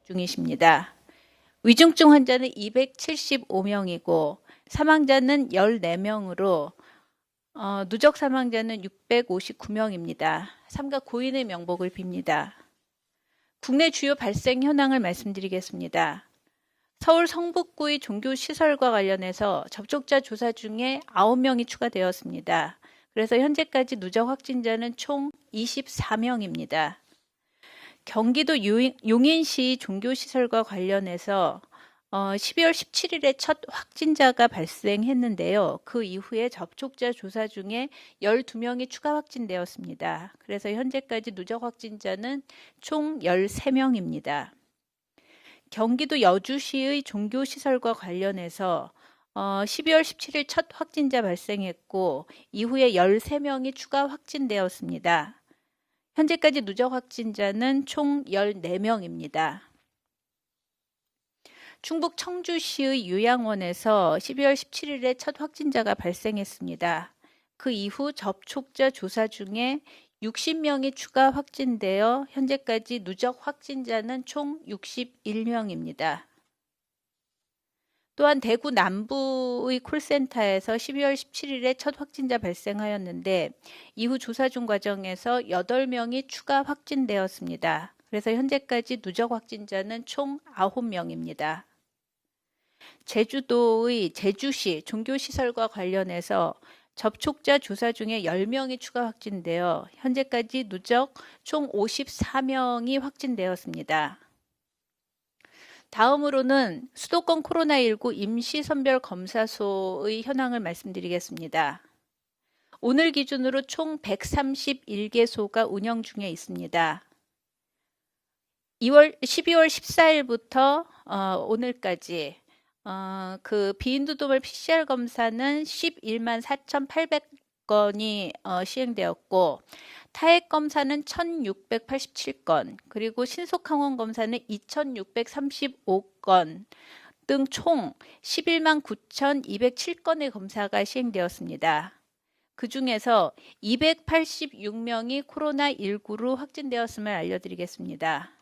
중이십니다. 위중증 환자는 275명이고 사망자는 14명으로 누적 사망자는 659명입니다. 삼가 고인의 명복을 빕니다. 국내 주요 발생 현황을 말씀드리겠습니다. 서울 성북구의 종교시설과 관련해서 접촉자 조사 중에 9명이 추가되었습니다. 그래서 현재까지 누적 확진자는 총 24명입니다. 경기도 용인시 종교시설과 관련해서 12월 17일에 첫 확진자가 발생했는데요. 그 이후에 접촉자 조사 중에 12명이 추가 확진되었습니다. 그래서 현재까지 누적 확진자는 총 13명입니다. 경기도 여주시의 종교시설과 관련해서 12월 17일 첫 확진자 발생했고 이후에 13명이 추가 확진되었습니다. 현재까지 누적 확진자는 총 14명입니다. 충북 청주시의 요양원에서 12월 17일에 첫 확진자가 발생했습니다. 그 이후 접촉자 조사 중에 60명이 추가 확진되어 현재까지 누적 확진자는 총 61명입니다. 또한 대구 남부의 콜센터에서 12월 17일에 첫 확진자 발생하였는데 이후 조사 중 과정에서 8명이 추가 확진되었습니다. 그래서 현재까지 누적 확진자는 총 9명입니다. 제주도의 제주시 종교시설과 관련해서 접촉자 조사 중에 10명이 추가 확진되어 현재까지 누적 총 54명이 확진되었습니다. 다음으로는 수도권 코로나19 임시선별검사소의 현황을 말씀드리겠습니다. 오늘 기준으로 총 131개소가 운영 중에 있습니다. 12월 14일부터 오늘까지 그 비인두도멀 PCR 검사는 11만 4,800건이 시행되었고 타액 검사는 1,687건, 그리고 신속항원 검사는 2,635건 등 총 11만 9,207건의 검사가 시행되었습니다. 그 중에서 286명이 코로나19로 확진되었음을 알려드리겠습니다.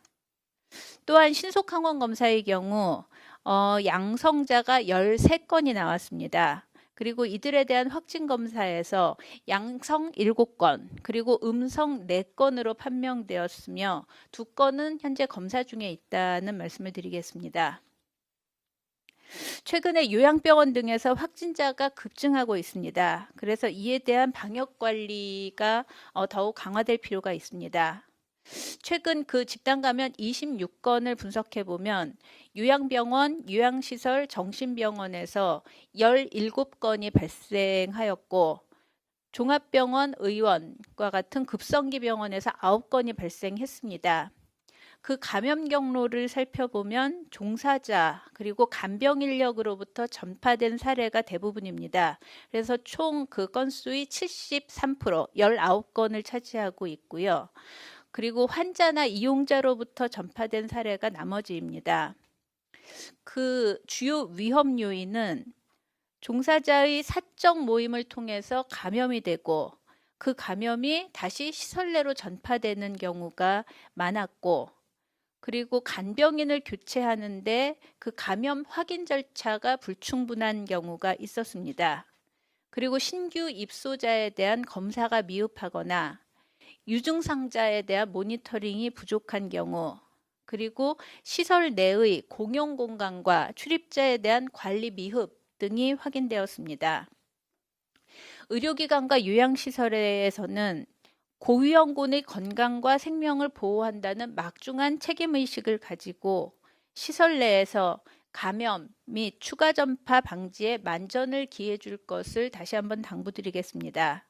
또한 신속항원 검사의 경우 양성자가 13건이 나왔습니다. 그리고 이들에 대한 확진 검사에서 양성 7건, 그리고 음성 4건으로 판명되었으며 2건은 현재 검사 중에 있다는 말씀을 드리겠습니다. 최근에 요양병원 등에서 확진자가 급증하고 있습니다. 그래서 이에 대한 방역 관리가 더욱 강화될 필요가 있습니다. 최근 그 집단 감염 26건을 분석해 보면 요양병원, 요양시설, 정신병원에서 17건이 발생하였고 종합병원, 의원과 같은 급성기 병원에서 9건이 발생했습니다. 그 감염 경로를 살펴보면 종사자 그리고 간병 인력으로부터 전파된 사례가 대부분입니다. 그래서 총 그 건수의 73%, 19건을 차지하고 있고요. 그리고 환자나 이용자로부터 전파된 사례가 나머지입니다. 그 주요 위험 요인은 종사자의 사적 모임을 통해서 감염이 되고 그 감염이 다시 시설 내로 전파되는 경우가 많았고, 그리고 간병인을 교체하는데 그 감염 확인 절차가 불충분한 경우가 있었습니다. 그리고 신규 입소자에 대한 검사가 미흡하거나 유증상자에 대한 모니터링이 부족한 경우, 그리고 시설 내의 공용 공간과 출입자에 대한 관리 미흡 등이 확인되었습니다. 의료기관과 요양시설에서는 고위험군의 건강과 생명을 보호한다는 막중한 책임의식을 가지고 시설 내에서 감염 및 추가 전파 방지에 만전을 기해 줄 것을 다시 한번 당부드리겠습니다.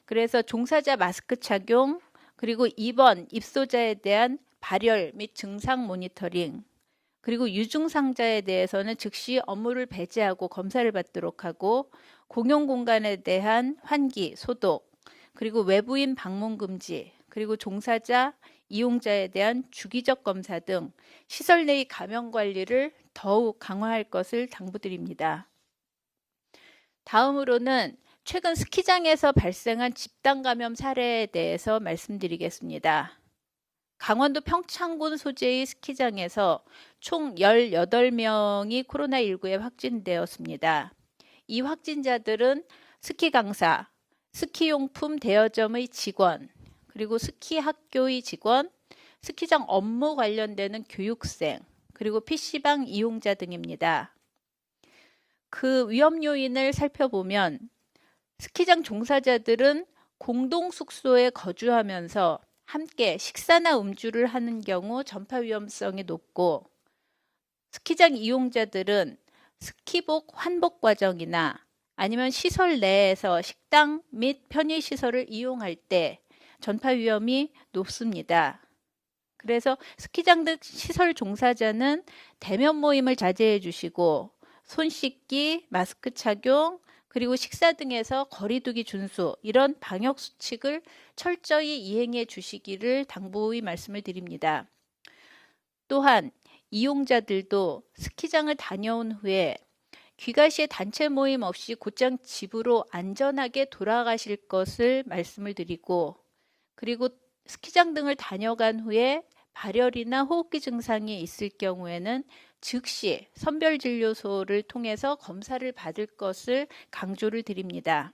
그래서 종사자 마스크 착용, 그리고 입원, 입소자에 대한 발열 및 증상 모니터링, 그리고 유증상자에 대해서는 즉시 업무를 배제하고 검사를 받도록 하고 공용 공간에 대한 환기, 소독, 그리고 외부인 방문 금지, 그리고 종사자, 이용자에 대한 주기적 검사 등 시설 내의 감염 관리를 더욱 강화할 것을 당부드립니다. 다음으로는 최근 스키장에서 발생한 집단 감염 사례에 대해서 말씀드리겠습니다. 강원도 평창군 소재의 스키장에서 총 18명이 코로나19에 확진되었습니다. 이 확진자들은 스키 강사, 스키용품 대여점의 직원, 그리고 스키 학교의 직원, 스키장 업무 관련되는 교육생, 그리고 PC방 이용자 등입니다. 그 위험 요인을 살펴보면 스키장 종사자들은 공동 숙소에 거주하면서 함께 식사나 음주를 하는 경우 전파 위험성이 높고, 스키장 이용자들은 스키복 환복 과정이나 아니면 시설 내에서 식당 및 편의시설을 이용할 때 전파 위험이 높습니다. 그래서 스키장 등 시설 종사자는 대면 모임을 자제해 주시고 손 씻기, 마스크 착용, 그리고 식사 등에서 거리 두기 준수, 이런 방역 수칙을 철저히 이행해 주시기를 당부의 말씀을 드립니다. 또한 이용자들도 스키장을 다녀온 후에 귀가 시에 단체 모임 없이 곧장 집으로 안전하게 돌아가실 것을 말씀을 드리고, 그리고 스키장 등을 다녀간 후에 발열이나 호흡기 증상이 있을 경우에는 즉시 선별진료소를 통해서 검사를 받을 것을 강조를 드립니다.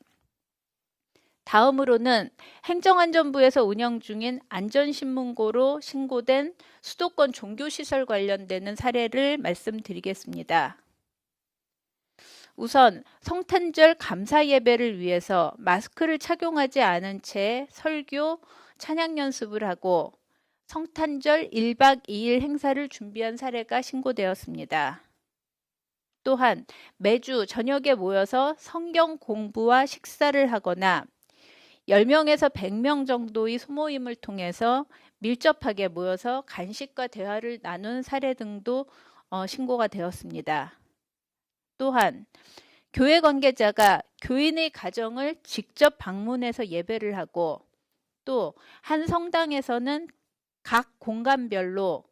다음으로는 행정안전부에서 운영 중인 안전신문고로 신고된 수도권 종교시설 관련되는 사례를 말씀드리겠습니다. 우선 성탄절 감사 예배를 위해서 마스크를 착용하지 않은 채 설교, 찬양 연습을 하고 성탄절 1박 2일 행사를 준비한 사례가 신고되었습니다. 또한 매주 저녁에 모여서 성경 공부와 식사를 하거나 10명에서 100명 정도의 소모임을 통해서 밀접하게 모여서 간식과 대화를 나눈 사례 등도 신고가 되었습니다. 또한 교회 관계자가 교인의 가정을 직접 방문해서 예배를 하고, 또 한 성당에서는 각 공간별로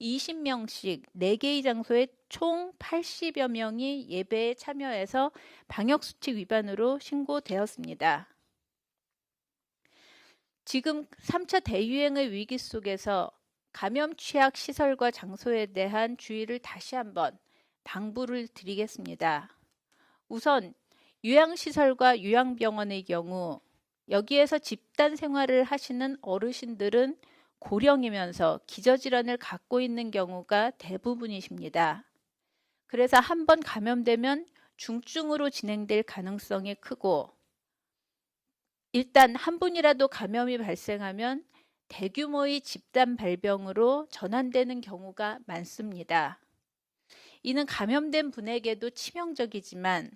20명씩 4개의 장소에 총 80여 명이 예배에 참여해서 방역수칙 위반으로 신고되었습니다. 지금 3차 대유행의 위기 속에서 감염 취약 시설과 장소에 대한 주의를 다시 한번 당부를 드리겠습니다. 우선 요양시설과 요양병원의 경우 여기에서 집단 생활을 하시는 어르신들은 고령이면서 기저질환을 갖고 있는 경우가 대부분이십니다. 그래서 한번 감염되면 중증으로 진행될 가능성이 크고, 일단 한 분이라도 감염이 발생하면 대규모의 집단 발병으로 전환되는 경우가 많습니다. 이는 감염된 분에게도 치명적이지만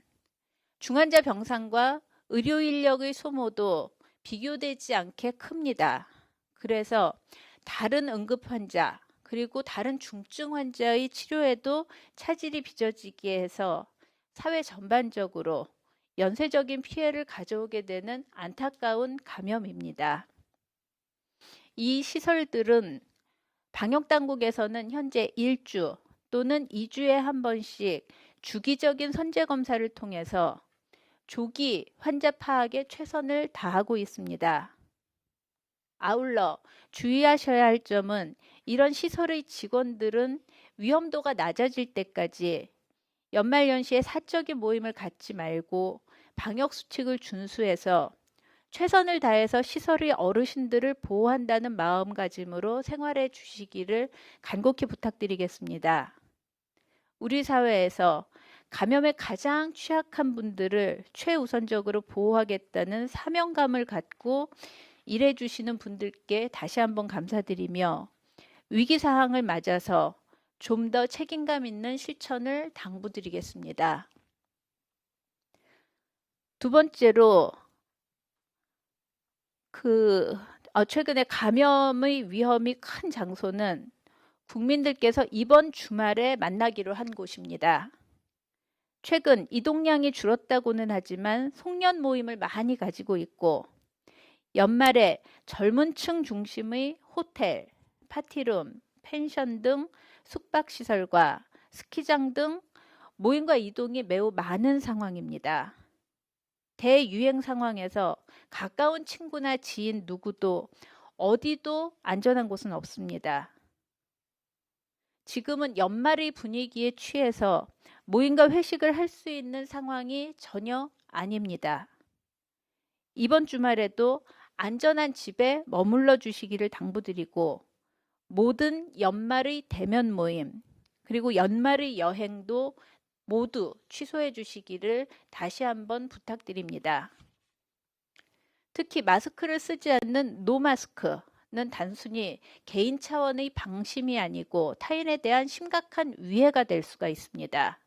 중환자 병상과 의료 인력의 소모도 비교되지 않게 큽니다. 그래서 다른 응급 환자, 그리고 다른 중증 환자의 치료에도 차질이 빚어지게 해서 사회 전반적으로 연쇄적인 피해를 가져오게 되는 안타까운 감염입니다. 이 시설들은 방역당국에서는 현재 1주 또는 2주에 한 번씩 주기적인 선제 검사를 통해서 조기 환자 파악에 최선을 다하고 있습니다. 아울러 주의하셔야 할 점은 이런 시설의 직원들은 위험도가 낮아질 때까지 연말연시에 사적인 모임을 갖지 말고 방역수칙을 준수해서 최선을 다해서 시설의 어르신들을 보호한다는 마음가짐으로 생활해 주시기를 간곡히 부탁드리겠습니다. 우리 사회에서 감염에 가장 취약한 분들을 최우선적으로 보호하겠다는 사명감을 갖고 일해 주시는 분들께 다시 한번 감사드리며, 위기 상황을 맞아서 좀 더 책임감 있는 실천을 당부드리겠습니다. 두 번째로 최근에 감염의 위험이 큰 장소는 국민들께서 이번 주말에 만나기로 한 곳입니다. 최근 이동량이 줄었다고는 하지만 송년 모임을 많이 가지고 있고, 연말에 젊은 층 중심의 호텔, 파티룸, 펜션 등 숙박시설과 스키장 등 모임과 이동이 매우 많은 상황입니다. 대유행 상황에서 가까운 친구나 지인 누구도 어디도 안전한 곳은 없습니다. 지금은 연말의 분위기에 취해서 모임과 회식을 할 수 있는 상황이 전혀 아닙니다. 이번 주말에도 안전한 집에 머물러 주시기를 당부드리고 모든 연말의 대면 모임 그리고 연말의 여행도 모두 취소해 주시기를 다시 한번 부탁드립니다. 특히 마스크를 쓰지 않는 노마스크는 단순히 개인 차원의 방심이 아니고 타인에 대한 심각한 위해가 될 수가 있습니다.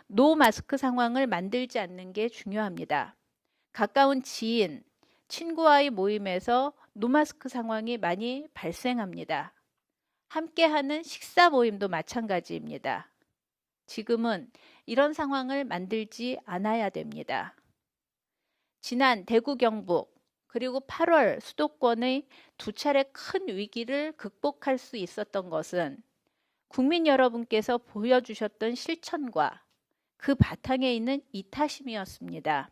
노마스크 상황을 만들지 않는 게 중요합니다. 가까운 지인, 친구와의 모임에서 노마스크 상황이 많이 발생합니다. 함께하는 식사 모임도 마찬가지입니다. 지금은 이런 상황을 만들지 않아야 됩니다. 지난 대구 경북 그리고 8월 수도권의 두 차례 큰 위기를 극복할 수 있었던 것은 국민 여러분께서 보여주셨던 실천과 그 바탕에 있는 이타심이었습니다.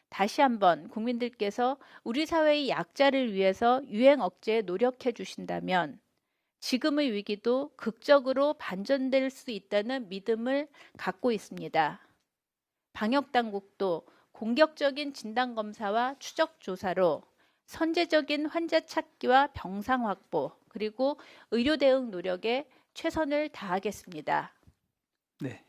다시 한번 국민들께서 우리 사회의 약자를 위해서 유행 억제에 노력해 주신다면 지금의 위기도 극적으로 반전될 수 있다는 믿음을 갖고 있습니다. 방역당국도 공격적인 진단검사와 추적조사로 선제적인 환자 찾기와 병상 확보 그리고 의료 대응 노력에 최선을 다하겠습니다. 네,